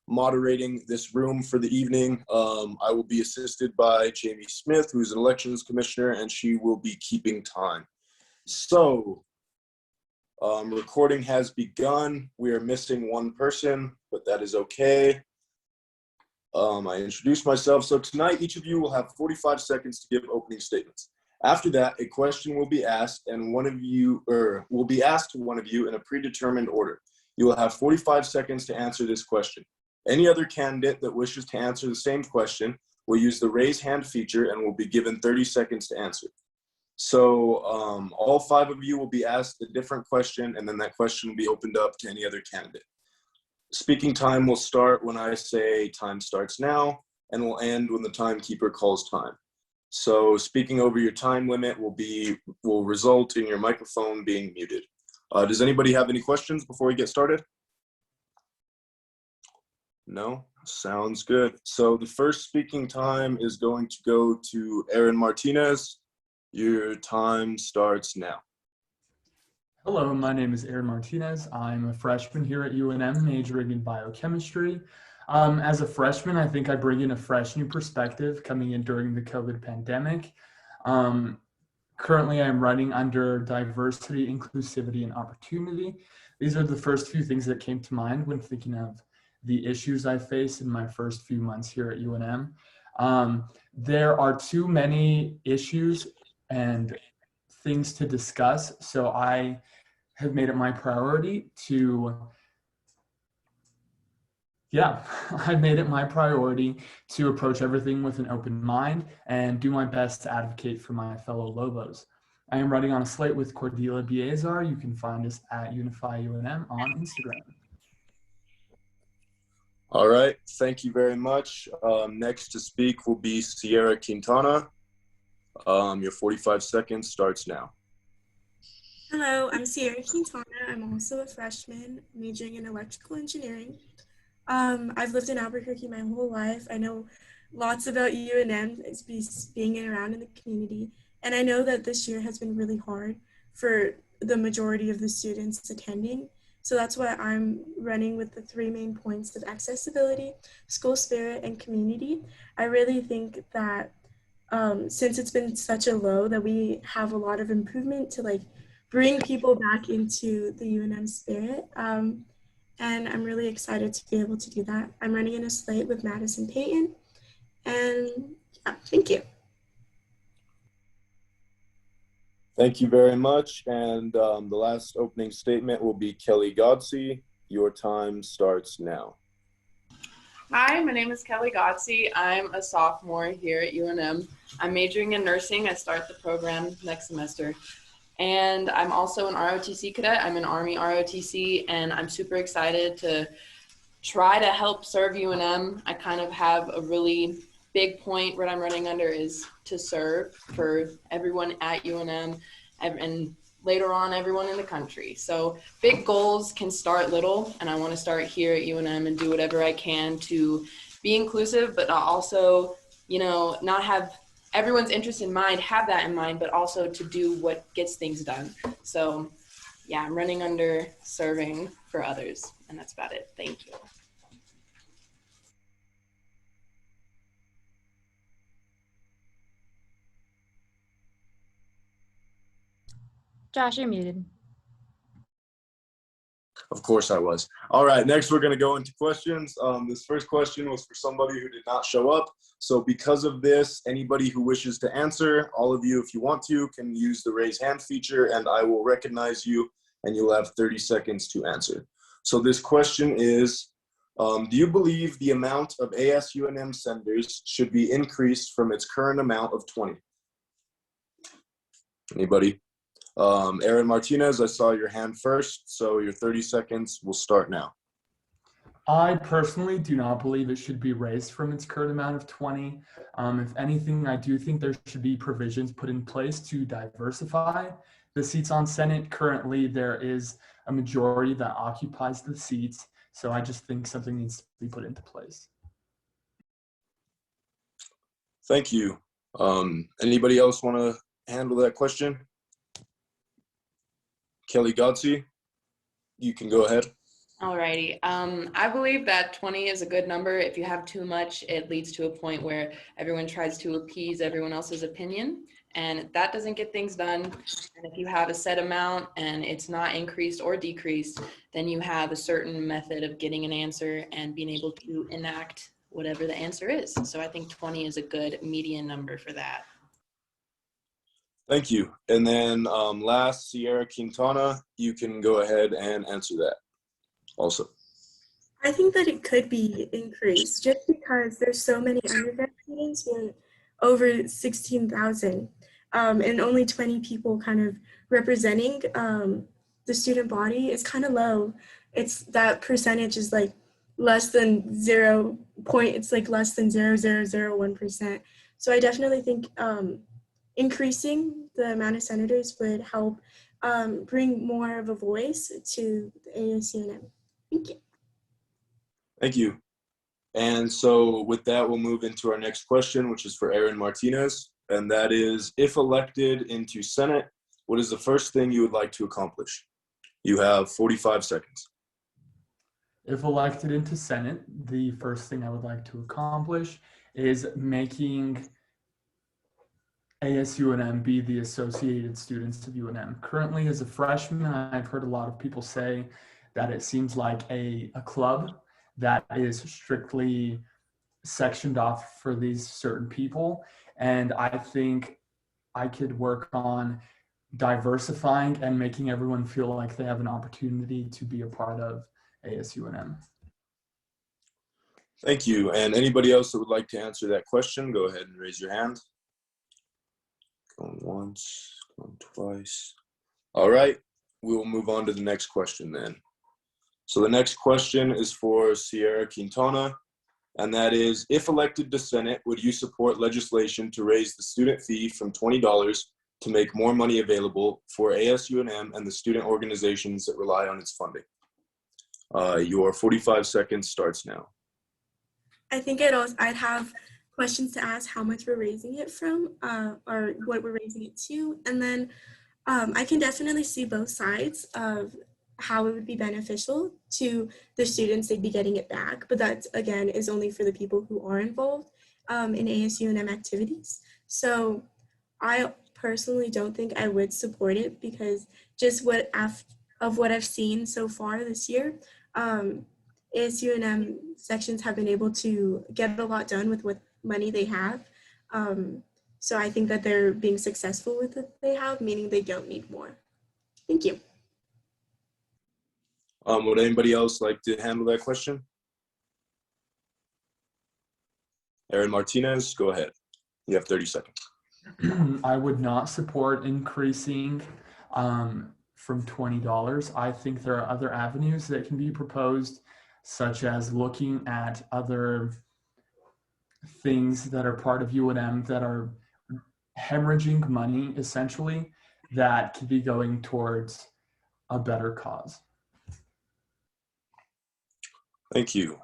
moderating this room for the evening. I will be assisted by Jamie Smith, who's an elections commissioner, and she will be keeping time. So, recording has begun. We are missing one person, but that is okay. I introduced myself. So tonight, each of you will have 45 seconds to give opening statements. After that, a question will be asked, and will be asked to one of you in a predetermined order. You will have 45 seconds to answer this question. Any other candidate that wishes to answer the same question will use the raise hand feature and will be given 30 seconds to answer. So all 5 of you will be asked a different question, and then that question will be opened up to any other candidate. Speaking time will start when I say time starts now, and will end when the timekeeper calls time. So speaking over your time limit will result in your microphone being muted. Does anybody have any questions before we get started? No? Sounds good. So the first speaking time is going to go to Aaron Martinez. Your time starts now. Hello, my name is Aaron Martinez. I'm a freshman here at UNM, majoring in biochemistry. As a freshman, I think I bring in a fresh new perspective coming in during the COVID pandemic. Currently, I'm running under diversity, inclusivity, and opportunity. These are the first few things that came to mind when thinking of the issues I faced in my first few months here at UNM. There are too many issues and things to discuss, so I have made it my priority to approach everything with an open mind and do my best to advocate for my fellow Lobos. I am running on a slate with Cordelia Biazar. You can find us at UnifyUNM on Instagram. All right, thank you very much. Next to speak will be Sierra Quintana. Your 45 seconds starts now. Hello, I'm Sierra Quintana. I'm also a freshman majoring in electrical engineering. I've lived in Albuquerque my whole life. I know lots about UNM being around in the community. And I know that this year has been really hard for the majority of the students attending. So that's why I'm running with the 3 main points of accessibility, school spirit, and community. I really think that since it's been such a low, that we have a lot of improvement to bring people back into the UNM spirit. And I'm really excited to be able to do that. I'm running in a slate with Madison Payton. And yeah, thank you. Thank you very much. And the last opening statement will be Kelly Gotzi. Your time starts now. Hi, my name is Kelly Gotzi. I'm a sophomore here at UNM. I'm majoring in nursing. I start the program next semester. And I'm also an ROTC cadet. I'm an Army ROTC, and I'm super excited to try to help serve UNM. I kind of have a really big point what I'm running under is to serve for everyone at UNM and later on everyone in the country. So big goals can start little, and I want to start here at UNM and do whatever I can to be inclusive, but also, not have everyone's interest in mind, have that in mind, but also to do what gets things done. So yeah, I'm running under serving for others, and that's about it. Thank you. Josh, you're muted. Of course I was. All right, next we're going to go into questions. This first question was for somebody who did not show up. So because of this, anybody who wishes to answer, all of you, if you want to, can use the raise hand feature and I will recognize you and you'll have 30 seconds to answer. So this question is, do you believe the amount of ASUNM senders should be increased from its current amount of 20? Anybody? Aaron Martinez, I saw your hand first, so your 30 seconds will start now. I personally do not believe it should be raised from its current amount of 20. If anything, I do think there should be provisions put in place to diversify the seats on Senate. Currently, there is a majority that occupies the seats, so I just think something needs to be put into place. Thank you. Anybody else want to handle that question? Kelly Godsey, you can go ahead. Alrighty. I believe that 20 is a good number. If you have too much, it leads to a point where everyone tries to appease everyone else's opinion, and that doesn't get things done. And if you have a set amount and it's not increased or decreased, then you have a certain method of getting an answer and being able to enact whatever the answer is. So I think 20 is a good median number for that. Thank you. And then last, Sierra Quintana, you can go ahead and answer that also. I think that it could be increased just because there's so many undergrad students, with over 16,000, and only 20 people kind of representing the student body is kind of low. It's that percentage is like less than it's like less than 0.0001%. So I definitely think increasing the amount of senators would help bring more of a voice to the ASUNM. Thank you. Thank you. And so with that, we'll move into our next question, which is for Aaron Martinez. And that is, if elected into Senate, what is the first thing you would like to accomplish? You have 45 seconds. If elected into Senate, the first thing I would like to accomplish is making ASUNM be the Associated Students of UNM. Currently, as a freshman, I've heard a lot of people say that it seems like a club that is strictly sectioned off for these certain people. And I think I could work on diversifying and making everyone feel like they have an opportunity to be a part of ASUNM. Thank you. And anybody else that would like to answer that question, go ahead and raise your hand. Going once, going twice. All right, we will move on to the next question then. So the next question is for Sierra Quintana, and that is, if elected to Senate, would you support legislation to raise the student fee from $20 to make more money available for ASUNM and the student organizations that rely on its funding? Your 45 seconds starts now. I think I'd have questions to ask how much we're raising it from, or what we're raising it to. And then I can definitely see both sides of how it would be beneficial to the students. They'd be getting it back, but that again is only for the people who are involved in ASUNM activities. So I personally don't think I would support it, because just what I've seen so far this year, ASUNM sections have been able to get a lot done with what money they have. So I think that they're being successful with what they have, meaning they don't need more. Thank you. Would anybody else like to handle that question? Aaron Martinez, go ahead. You have 30 seconds. I would not support increasing from $20. I think there are other avenues that can be proposed, such as looking at other things that are part of UNM that are hemorrhaging money, essentially, that could be going towards a better cause. Thank you.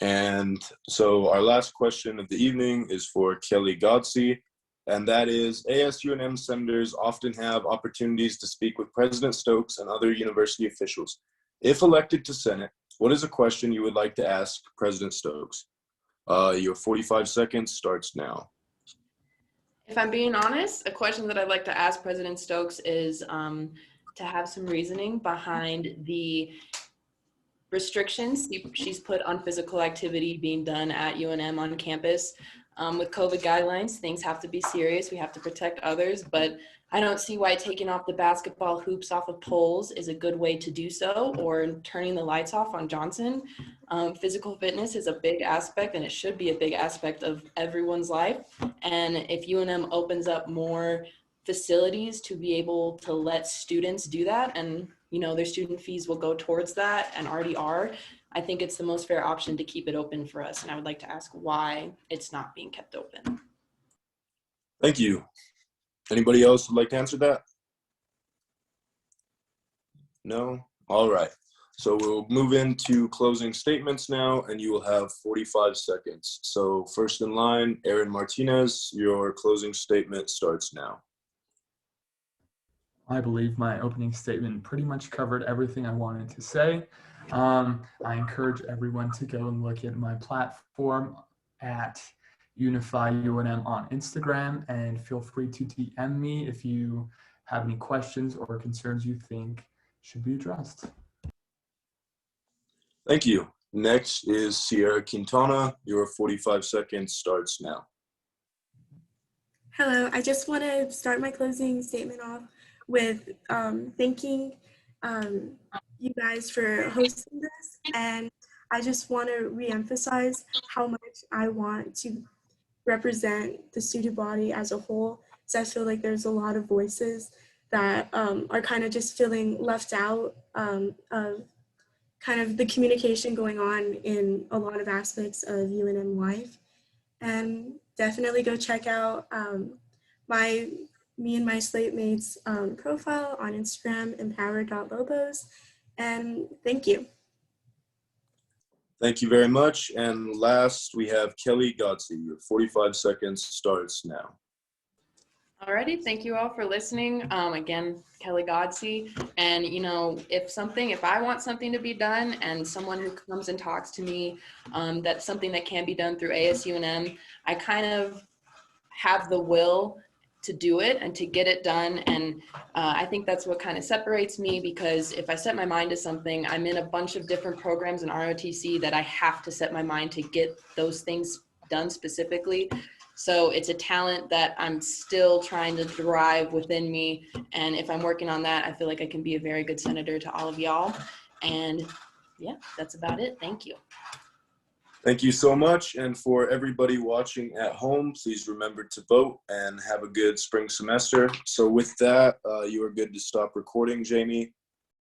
And so our last question of the evening is for Kelly Gotzi, and that is, ASUNM senators often have opportunities to speak with President Stokes and other university officials. If elected to Senate, what is a question you would like to ask President Stokes? Your 45 seconds starts now. If I'm being honest, a question that I'd like to ask President Stokes is to have some reasoning behind the restrictions she's put on physical activity being done at UNM on campus. With COVID guidelines, things have to be serious. We have to protect others, but I don't see why taking off the basketball hoops off of poles is a good way to do so, or turning the lights off on Johnson. Physical fitness is a big aspect, and it should be a big aspect of everyone's life. And if UNM opens up more facilities to be able to let students do that, and their student fees will go towards that and already are, I think it's the most fair option to keep it open for us. And I would like to ask why it's not being kept open. Thank you. Anybody else would like to answer that? No? All right. So we'll move into closing statements now, and you will have 45 seconds. So first in line, Aaron Martinez, your closing statement starts now. I believe my opening statement pretty much covered everything I wanted to say. I encourage everyone to go and look at my platform at Unify UNM on Instagram, and feel free to DM me if you have any questions or concerns you think should be addressed. Thank you. Next is Sierra Quintana. Your 45 seconds starts now. Hello, I just want to start my closing statement off with thanking you guys for hosting this, and I just want to reemphasize how much I want to represent the student body as a whole, because I feel like there's a lot of voices that are kind of just feeling left out of kind of the communication going on in a lot of aspects of UNM life. And definitely go check out me and my slate mates profile on Instagram, empower.lobos. And thank you. Thank you very much. And last, we have Kelly Gotzi. Your 45 seconds starts now. Alrighty, thank you all for listening. Again, Kelly Godsey. And if I want something to be done and someone who comes and talks to me, that's something that can be done through ASUNM, I kind of have the will to do it and to get it done. And I think that's what kind of separates me, because if I set my mind to something, I'm in a bunch of different programs in ROTC that I have to set my mind to get those things done specifically. So it's a talent that I'm still trying to drive within me. And if I'm working on that, I feel like I can be a very good senator to all of y'all. And yeah, that's about it. Thank you. Thank you so much. And for everybody watching at home, please remember to vote and have a good spring semester. So with that, you are good to stop recording, Jamie.